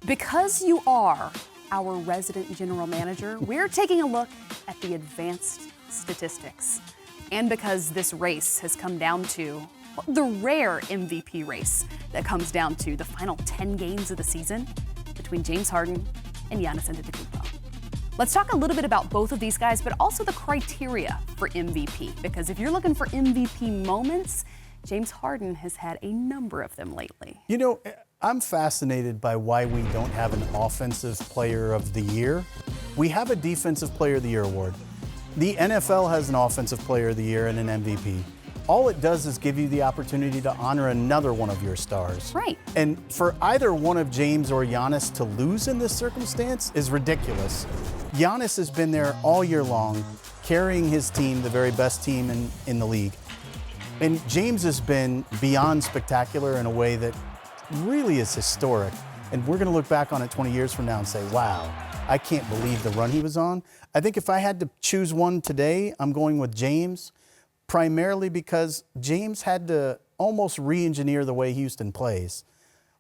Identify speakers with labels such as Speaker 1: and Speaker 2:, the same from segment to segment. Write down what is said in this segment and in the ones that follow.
Speaker 1: Because you are our resident general manager, we're taking a look at the advanced statistics. And because this race has come down to the rare MVP race that comes down to the final 10 games of the season between James Harden and Giannis Antetokounmpo. Let's talk a little bit about both of these guys, but also the criteria for MVP. Because if you're looking for MVP moments, James Harden has had a number of them lately.
Speaker 2: You know, I'm fascinated by why we don't have an Offensive Player of the Year. We have a Defensive Player of the Year award. The NFL has an Offensive Player of the Year and an MVP. All it does is give you the opportunity to honor another one of your stars.
Speaker 1: Right.
Speaker 2: And for either one of James or Giannis to lose in this circumstance is ridiculous. Giannis has been there all year long, carrying his team, the very best team in the league. And James has been beyond spectacular in a way that really is historic. And we're going to look back on it 20 years from now and say, wow, I can't believe the run he was on. I think if I had to choose one today, I'm going with James, primarily because James had to almost re-engineer the way Houston plays.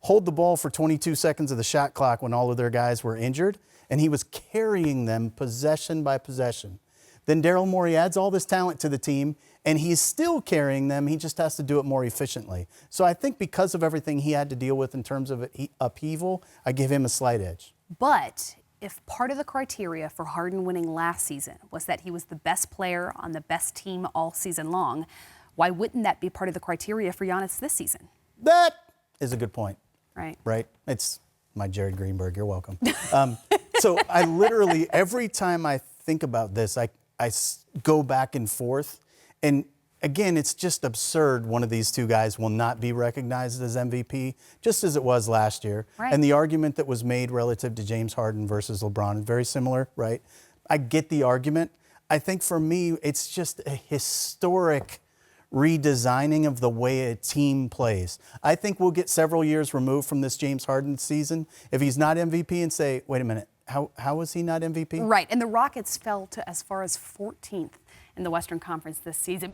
Speaker 2: Hold the ball for 22 seconds of the shot clock when all of their guys were injured, and he was carrying them possession by possession. Then Daryl Morey adds all this talent to the team, and he's still carrying them. He just has to do it more efficiently. So I think because of everything he had to deal with in terms of upheaval, I give him a slight edge.
Speaker 1: But if part of the criteria for Harden winning last season was that he was the best player on the best team all season long, why wouldn't that be part of the criteria for Giannis this season?
Speaker 2: That is a good point.
Speaker 1: Right.
Speaker 2: Right? It's my Jared Greenberg. You're welcome. So I literally, every time I think about this, I go back and forth. And again, it's just absurd one of these two guys will not be recognized as MVP, just as it was last year.
Speaker 1: Right.
Speaker 2: And the argument that was made relative to James Harden versus LeBron is very similar, right? I get the argument. I think for me, it's just a historic redesigning of the way a team plays. I think we'll get several years removed from this James Harden season if he's not MVP and say, wait a minute, how is he not MVP?
Speaker 1: Right, and the Rockets fell to as far as 14th in the Western Conference this season.